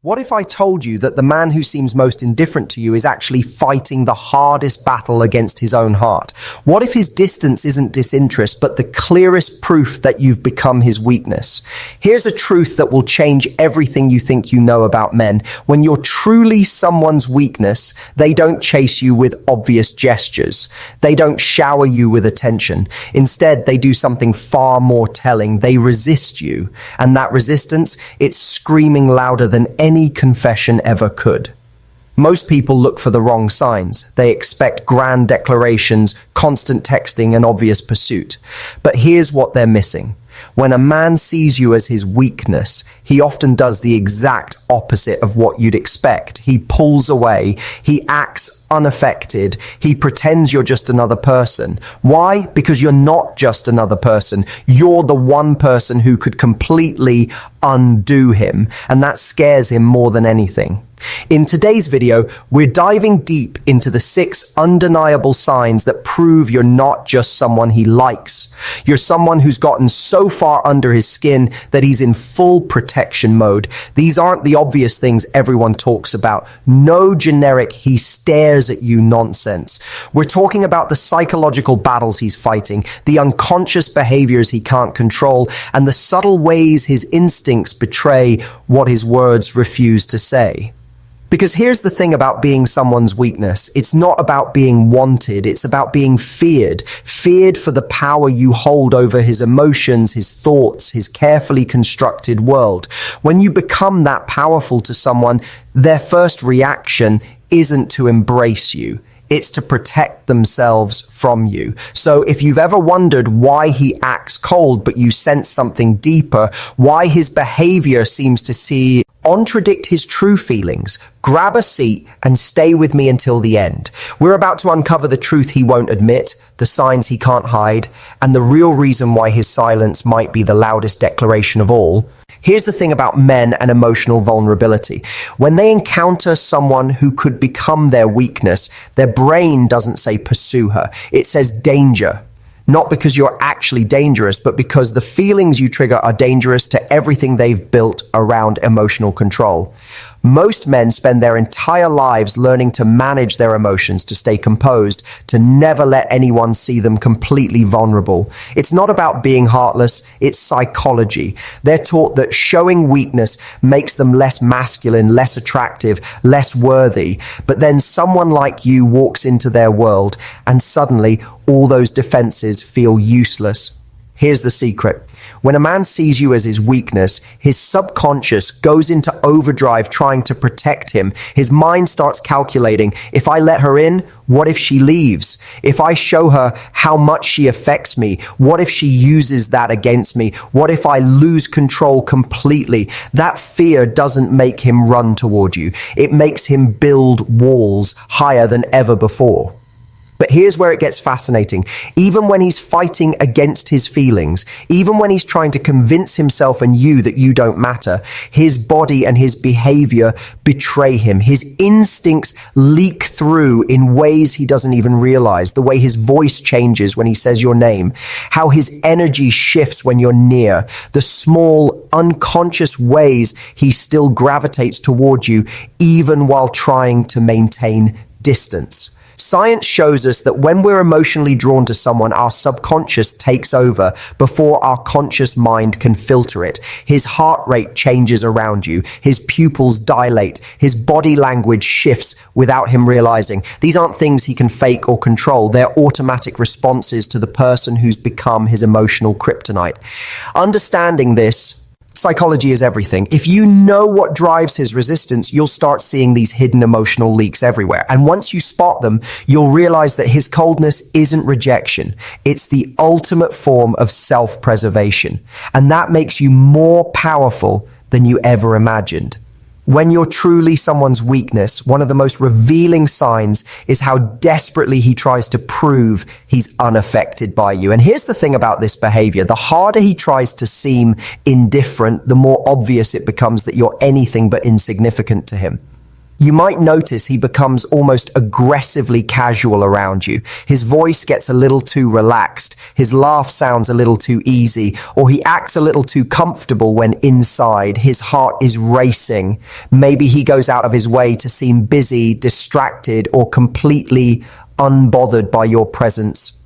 What if I told you that the man who seems most indifferent to you is actually fighting the hardest battle against his own heart? What if his distance isn't disinterest, but the clearest proof that you've become his weakness? Here's a truth that will change everything you think you know about men. When you're truly someone's weakness, they don't chase you with obvious gestures. They don't shower you with attention. Instead, they do something far more telling. They resist you. And that resistance, it's screaming louder than any confession ever could. Most people look for the wrong signs. They expect grand declarations, constant texting, and obvious pursuit. But here's what they're missing. When a man sees you as his weakness, he often does the exact opposite of what you'd expect. He pulls away. He acts unaffected. He pretends you're just another person. Why? Because you're not just another person. You're the one person who could completely undo him, and that scares him more than anything. In today's video, we're diving deep into the 6 undeniable signs that prove you're not just someone he likes. You're someone who's gotten so far under his skin that he's in full protection mode. These aren't the obvious things everyone talks about. No generic "he stares at you" nonsense. We're talking about the psychological battles he's fighting, the unconscious behaviors he can't control, and the subtle ways his instincts betray what his words refuse to say. Because here's the thing about being someone's weakness. It's not about being wanted. It's about being feared. Feared for the power you hold over his emotions, his thoughts, his carefully constructed world. When you become that powerful to someone, their first reaction isn't to embrace you. It's to protect themselves from you. So if you've ever wondered why he acts cold, but you sense something deeper, why his behavior seems to contradict his true feelings, grab a seat and stay with me until the end. We're about to uncover the truth he won't admit, the signs he can't hide, and the real reason why his silence might be the loudest declaration of all. Here's the thing about men and emotional vulnerability. When they encounter someone who could become their weakness, their brain doesn't say pursue her. It says danger. Not because you're actually dangerous, but because the feelings you trigger are dangerous to everything they've built around emotional control. Most men spend their entire lives learning to manage their emotions, to stay composed, to never let anyone see them completely vulnerable. It's not about being heartless, it's psychology. They're taught that showing weakness makes them less masculine, less attractive, less worthy. But then someone like you walks into their world, and suddenly all those defenses feel useless. Here's the secret. When a man sees you as his weakness, his subconscious goes into overdrive trying to protect him. His mind starts calculating, if I let her in, what if she leaves? If I show her how much she affects me, what if she uses that against me? What if I lose control completely? That fear doesn't make him run toward you. It makes him build walls higher than ever before. But here's where it gets fascinating. Even when he's fighting against his feelings, even when he's trying to convince himself and you that you don't matter, his body and his behavior betray him. His instincts leak through in ways he doesn't even realize. The way his voice changes when he says your name, how his energy shifts when you're near, the small, unconscious ways he still gravitates toward you, even while trying to maintain distance. Science shows us that when we're emotionally drawn to someone, our subconscious takes over before our conscious mind can filter it. His heart rate changes around you. His pupils dilate. His body language shifts without him realizing. These aren't things he can fake or control. They're automatic responses to the person who's become his emotional kryptonite. Understanding this, psychology is everything. If you know what drives his resistance, you'll start seeing these hidden emotional leaks everywhere. And once you spot them, you'll realize that his coldness isn't rejection. It's the ultimate form of self-preservation. And that makes you more powerful than you ever imagined. When you're truly someone's weakness, one of the most revealing signs is how desperately he tries to prove he's unaffected by you. And here's the thing about this behavior. The harder he tries to seem indifferent, the more obvious it becomes that you're anything but insignificant to him. You might notice he becomes almost aggressively casual around you. His voice gets a little too relaxed, his laugh sounds a little too easy, or he acts a little too comfortable when inside his heart is racing. Maybe he goes out of his way to seem busy, distracted, or completely unbothered by your presence.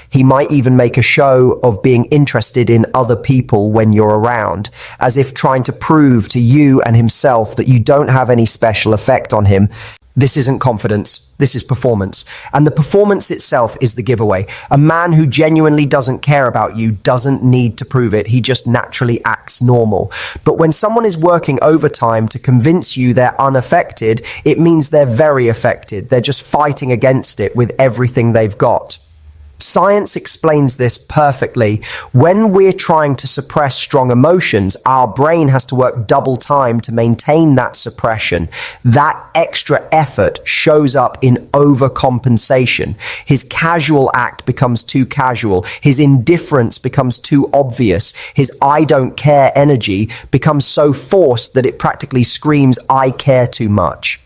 He might even make a show of being interested in other people when you're around, as if trying to prove to you and himself that you don't have any special effect on him. This isn't confidence, this is performance. And the performance itself is the giveaway. A man who genuinely doesn't care about you doesn't need to prove it, he just naturally acts normal. But when someone is working overtime to convince you they're unaffected, it means they're very affected. They're just fighting against it with everything they've got. Science explains this perfectly. When we're trying to suppress strong emotions, our brain has to work double time to maintain that suppression. That extra effort shows up in overcompensation. His casual act becomes too casual. His indifference becomes too obvious. His I don't care energy becomes so forced that it practically screams, I care too much.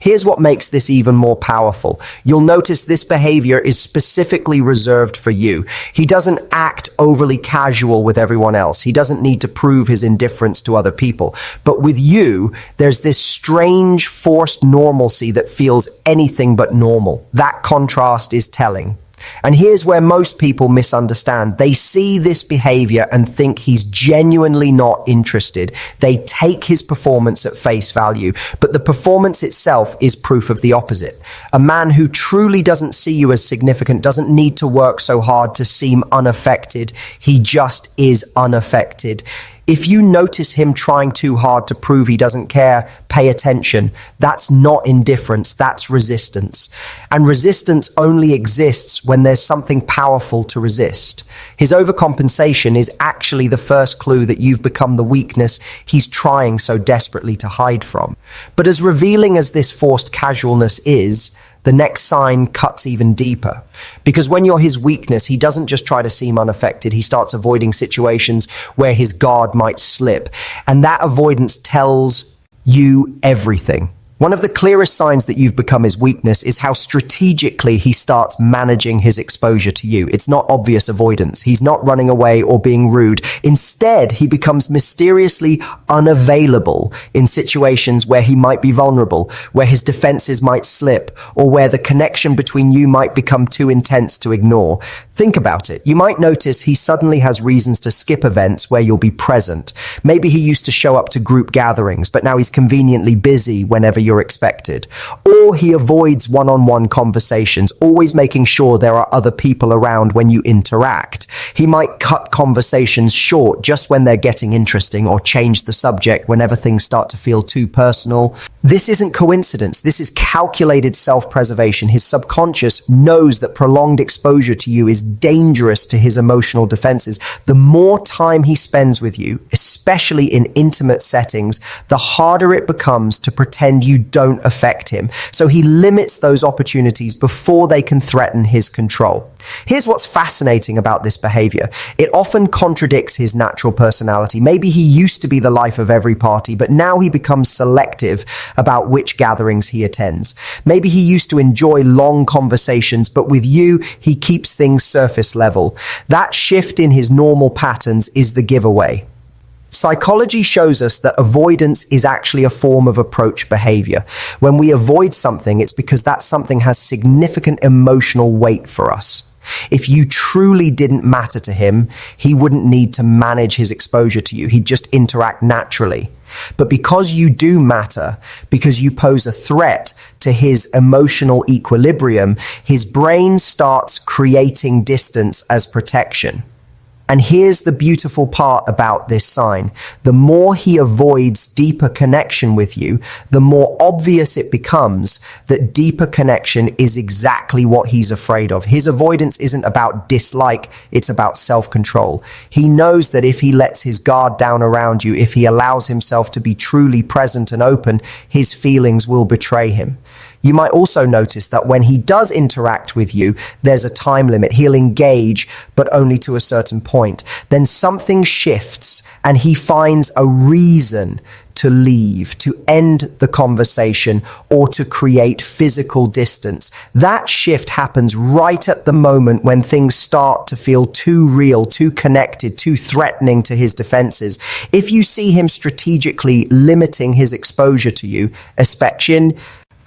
Here's what makes this even more powerful. You'll notice this behavior is specifically reserved for you. He doesn't act overly casual with everyone else. He doesn't need to prove his indifference to other people. But with you, there's this strange forced normalcy that feels anything but normal. That contrast is telling. And here's where most people misunderstand. They see this behavior and think he's genuinely not interested. They take his performance at face value, but the performance itself is proof of the opposite. A man who truly doesn't see you as significant doesn't need to work so hard to seem unaffected. He just is unaffected. If you notice him trying too hard to prove he doesn't care, pay attention. That's not indifference, that's resistance. And resistance only exists when there's something powerful to resist. His overcompensation is actually the first clue that you've become the weakness he's trying so desperately to hide from. But as revealing as this forced casualness is, the next sign cuts even deeper. Because when you're his weakness, he doesn't just try to seem unaffected. He starts avoiding situations where his guard might slip. And that avoidance tells you everything. One of the clearest signs that you've become his weakness is how strategically he starts managing his exposure to you. It's not obvious avoidance. He's not running away or being rude. Instead, he becomes mysteriously unavailable in situations where he might be vulnerable, where his defenses might slip, or where the connection between you might become too intense to ignore. Think about it. You might notice he suddenly has reasons to skip events where you'll be present. Maybe he used to show up to group gatherings, but now he's conveniently busy whenever you're expected. Or he avoids one-on-one conversations, always making sure there are other people around when you interact. He might cut conversations short just when they're getting interesting, or change the subject whenever things start to feel too personal. This isn't coincidence. This is calculated self-preservation. His subconscious knows that prolonged exposure to you is dangerous to his emotional defenses. The more time he spends with you, especially in intimate settings, the harder it becomes to pretend you don't affect him. So he limits those opportunities before they can threaten his control. Here's what's fascinating about this behavior. It often contradicts his natural personality. Maybe he used to be the life of every party, but now he becomes selective about which gatherings he attends. Maybe he used to enjoy long conversations, but with you, he keeps things surface level. That shift in his normal patterns is the giveaway. Psychology shows us that avoidance is actually a form of approach behavior. When we avoid something, it's because that something has significant emotional weight for us. If you truly didn't matter to him, he wouldn't need to manage his exposure to you. He'd just interact naturally. But because you do matter, because you pose a threat to his emotional equilibrium, his brain starts creating distance as protection. And here's the beautiful part about this sign. The more he avoids deeper connection with you, the more obvious it becomes that deeper connection is exactly what he's afraid of. His avoidance isn't about dislike, it's about self-control. He knows that if he lets his guard down around you, if he allows himself to be truly present and open, his feelings will betray him. You might also notice that when he does interact with you, there's a time limit. He'll engage, but only to a certain point. Then something shifts and he finds a reason to leave, to end the conversation, or to create physical distance. That shift happens right at the moment when things start to feel too real, too connected, too threatening to his defenses. If you see him strategically limiting his exposure to you, especially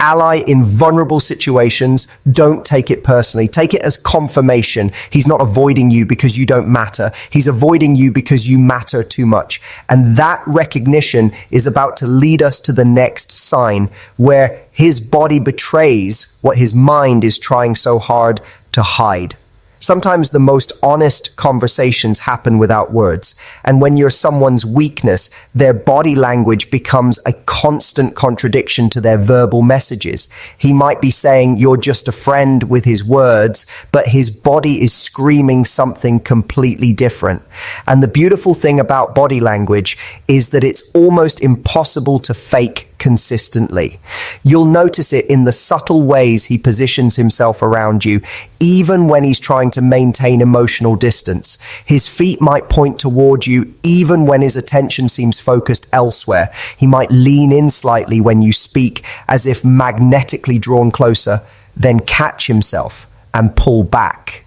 ally in vulnerable situations, don't take it personally. Take it as confirmation. He's not avoiding you because you don't matter. He's avoiding you because you matter too much. And that recognition is about to lead us to the next sign, where his body betrays what his mind is trying so hard to hide. Sometimes the most honest conversations happen without words. And when you're someone's weakness, their body language becomes a constant contradiction to their verbal messages. He might be saying you're just a friend with his words, but his body is screaming something completely different. And the beautiful thing about body language is that it's almost impossible to fake consistently. You'll notice it in the subtle ways he positions himself around you, even when he's trying to maintain emotional distance. His feet might point toward you, even when his attention seems focused elsewhere. He might lean in slightly when you speak, as if magnetically drawn closer, then catch himself and pull back.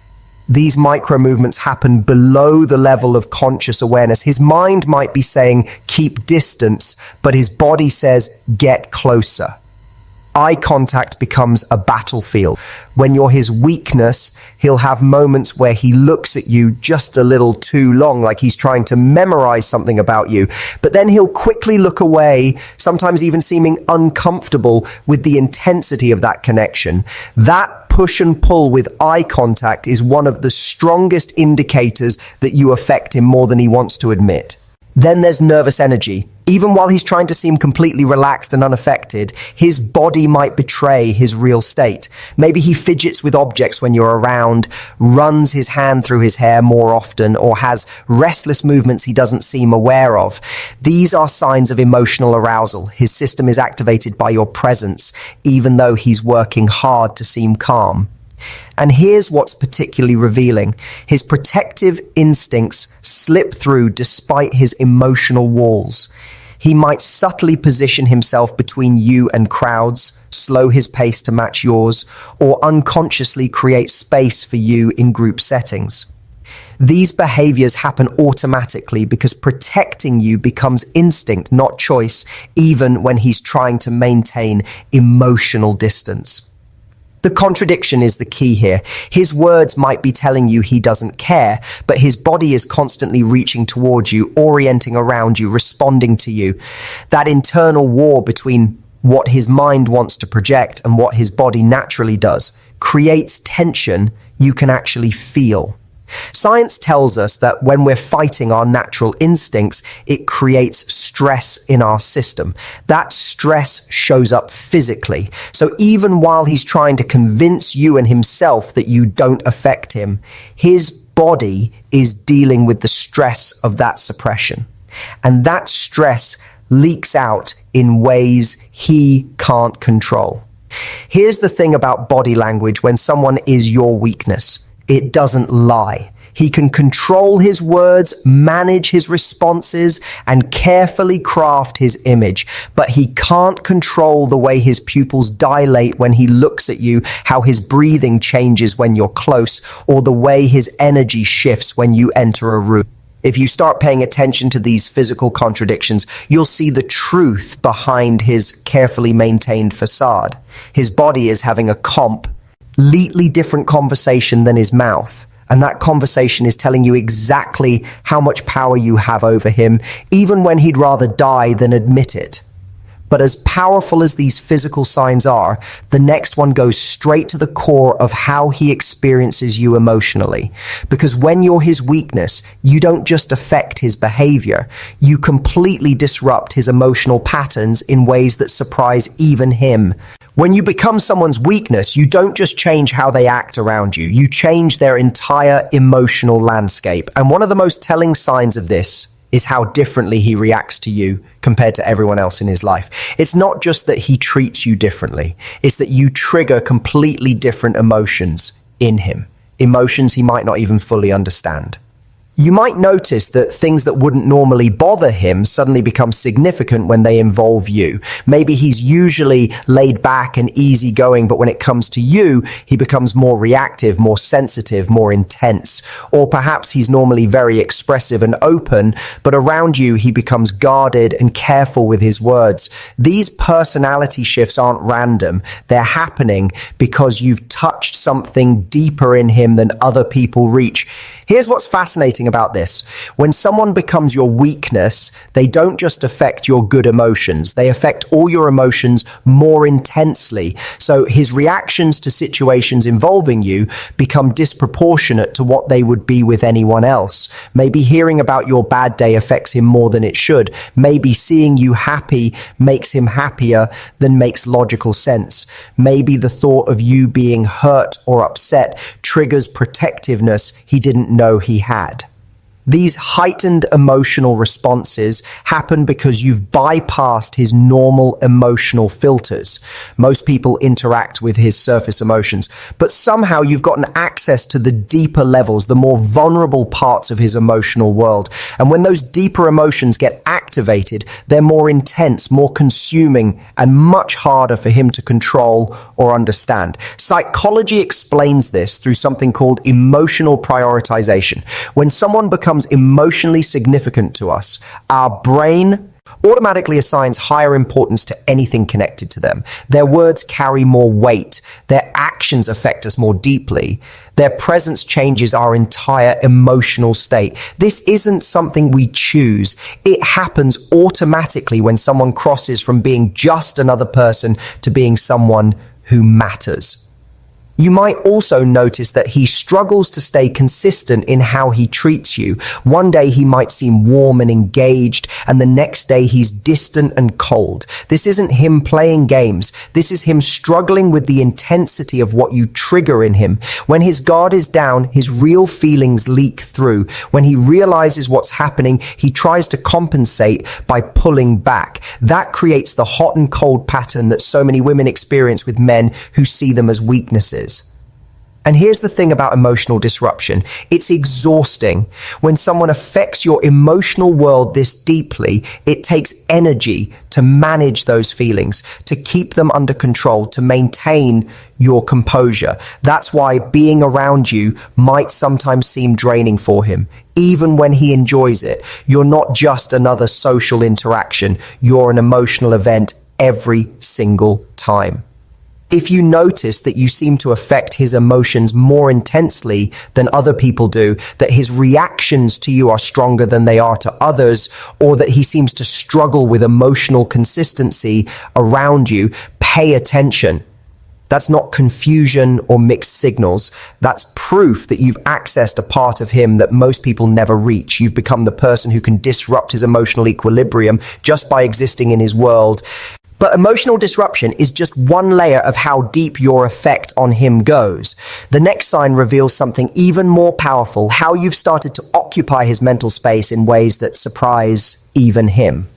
These micro movements happen below the level of conscious awareness. His mind might be saying, keep distance, but his body says, get closer. Eye contact becomes a battlefield. When you're his weakness, he'll have moments where he looks at you just a little too long, like he's trying to memorize something about you. But then he'll quickly look away, sometimes even seeming uncomfortable with the intensity of that connection. That push and pull with eye contact is one of the strongest indicators that you affect him more than he wants to admit. Then there's nervous energy. Even while he's trying to seem completely relaxed and unaffected, his body might betray his real state. Maybe he fidgets with objects when you're around, runs his hand through his hair more often, or has restless movements he doesn't seem aware of. These are signs of emotional arousal. His system is activated by your presence, even though he's working hard to seem calm. And here's what's particularly revealing. His protective instincts slip through despite his emotional walls. He might subtly position himself between you and crowds, slow his pace to match yours, or unconsciously create space for you in group settings. These behaviors happen automatically because protecting you becomes instinct, not choice, even when he's trying to maintain emotional distance. The contradiction is the key here. His words might be telling you he doesn't care, but his body is constantly reaching towards you, orienting around you, responding to you. That internal war between what his mind wants to project and what his body naturally does creates tension you can actually feel. Science tells us that when we're fighting our natural instincts, it creates stress in our system. That stress shows up physically. So even while he's trying to convince you and himself that you don't affect him, his body is dealing with the stress of that suppression. And that stress leaks out in ways he can't control. Here's the thing about body language when someone is your weakness. It doesn't lie. He can control his words, manage his responses, and carefully craft his image. But he can't control the way his pupils dilate when he looks at you, how his breathing changes when you're close, or the way his energy shifts when you enter a room. If you start paying attention to these physical contradictions, you'll see the truth behind his carefully maintained facade. His body is having a completely different conversation than his mouth. And that conversation is telling you exactly how much power you have over him, even when he'd rather die than admit it. But as powerful as these physical signs are, the next one goes straight to the core of how he experiences you emotionally. Because when you're his weakness, you don't just affect his behavior, you completely disrupt his emotional patterns in ways that surprise even him. When you become someone's weakness, you don't just change how they act around you, you change their entire emotional landscape. And one of the most telling signs of this is how differently he reacts to you compared to everyone else in his life. It's not just that he treats you differently, it's that you trigger completely different emotions in him, emotions he might not even fully understand. You might notice that things that wouldn't normally bother him suddenly become significant when they involve you. Maybe he's usually laid back and easygoing, but when it comes to you, he becomes more reactive, more sensitive, more intense. Or perhaps he's normally very expressive and open, but around you, he becomes guarded and careful with his words. These personality shifts aren't random. They're happening because you've touched something deeper in him than other people reach. Here's what's fascinating about this. When someone becomes your weakness, they don't just affect your good emotions. They affect all your emotions more intensely. So his reactions to situations involving you become disproportionate to what they would be with anyone else. Maybe hearing about your bad day affects him more than it should. Maybe seeing you happy makes him happier than makes logical sense. Maybe the thought of you being hurt or upset triggers protectiveness he didn't know he had. These heightened emotional responses happen because you've bypassed his normal emotional filters. Most people interact with his surface emotions, but somehow you've gotten access to the deeper levels, the more vulnerable parts of his emotional world. And when those deeper emotions get activated, they're more intense, more consuming, and much harder for him to control or understand. Psychology explains this through something called emotional prioritization. When someone becomes emotionally significant to us, our brain automatically assigns higher importance to anything connected to them. Their words carry more weight. Their actions affect us more deeply. Their presence changes our entire emotional state. This isn't something we choose. It happens automatically when someone crosses from being just another person to being someone who matters. You might also notice that he struggles to stay consistent in how he treats you. One day he might seem warm and engaged, and the next day he's distant and cold. This isn't him playing games. This is him struggling with the intensity of what you trigger in him. When his guard is down, his real feelings leak through. When he realizes what's happening, he tries to compensate by pulling back. That creates the hot and cold pattern that so many women experience with men who see them as weaknesses. And here's the thing about emotional disruption. It's exhausting. When someone affects your emotional world this deeply, it takes energy to manage those feelings, to keep them under control, to maintain your composure. That's why being around you might sometimes seem draining for him. Even when he enjoys it, you're not just another social interaction. You're an emotional event every single time. If you notice that you seem to affect his emotions more intensely than other people do, that his reactions to you are stronger than they are to others, or that he seems to struggle with emotional consistency around you, pay attention. That's not confusion or mixed signals. That's proof that you've accessed a part of him that most people never reach. You've become the person who can disrupt his emotional equilibrium just by existing in his world. But emotional disruption is just one layer of how deep your effect on him goes. The next sign reveals something even more powerful, how you've started to occupy his mental space in ways that surprise even him.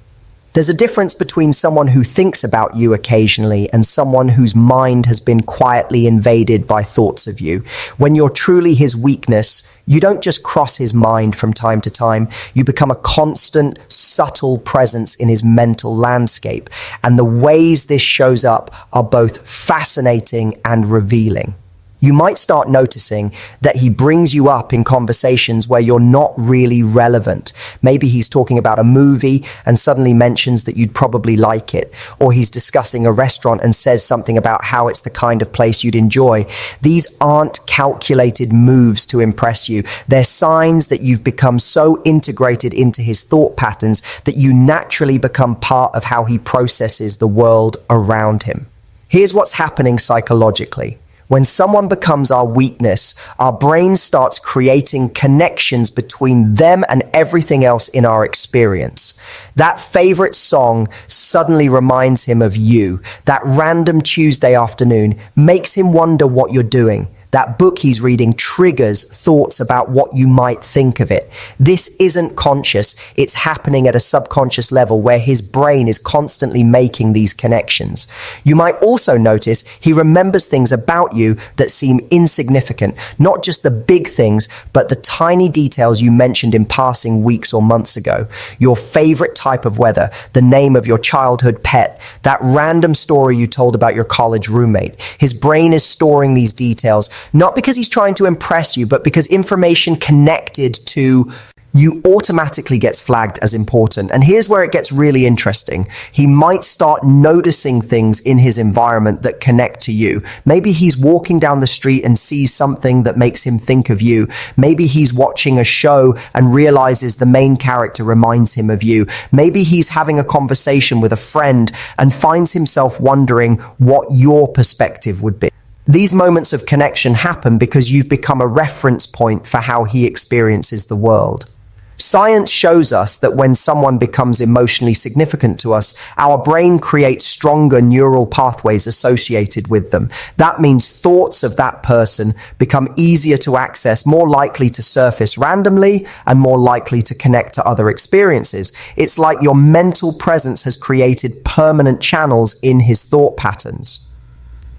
There's a difference between someone who thinks about you occasionally and someone whose mind has been quietly invaded by thoughts of you. When you're truly his weakness, you don't just cross his mind from time to time. You become a constant, subtle presence in his mental landscape. And the ways this shows up are both fascinating and revealing. You might start noticing that he brings you up in conversations where you're not really relevant. Maybe he's talking about a movie and suddenly mentions that you'd probably like it. Or he's discussing a restaurant and says something about how it's the kind of place you'd enjoy. These aren't calculated moves to impress you. They're signs that you've become so integrated into his thought patterns that you naturally become part of how he processes the world around him. Here's what's happening psychologically. When someone becomes our weakness, our brain starts creating connections between them and everything else in our experience. That favorite song suddenly reminds him of you. That random Tuesday afternoon makes him wonder what you're doing. That book he's reading triggers thoughts about what you might think of it. This isn't conscious. It's happening at a subconscious level where his brain is constantly making these connections. You might also notice he remembers things about you that seem insignificant, not just the big things, but the tiny details you mentioned in passing weeks or months ago. Your favorite type of weather, the name of your childhood pet, that random story you told about your college roommate. His brain is storing these details, not because he's trying to impress you, but because information connected to you automatically gets flagged as important. And here's where it gets really interesting. He might start noticing things in his environment that connect to you. Maybe he's walking down the street and sees something that makes him think of you. Maybe he's watching a show and realizes the main character reminds him of you. Maybe he's having a conversation with a friend and finds himself wondering what your perspective would be. These moments of connection happen because you've become a reference point for how he experiences the world. Science shows us that when someone becomes emotionally significant to us, our brain creates stronger neural pathways associated with them. That means thoughts of that person become easier to access, more likely to surface randomly, and more likely to connect to other experiences. It's like your mental presence has created permanent channels in his thought patterns.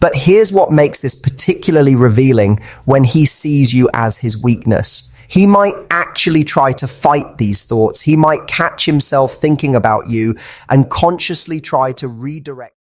But here's what makes this particularly revealing when he sees you as his weakness. He might actually try to fight these thoughts. He might catch himself thinking about you and consciously try to redirect.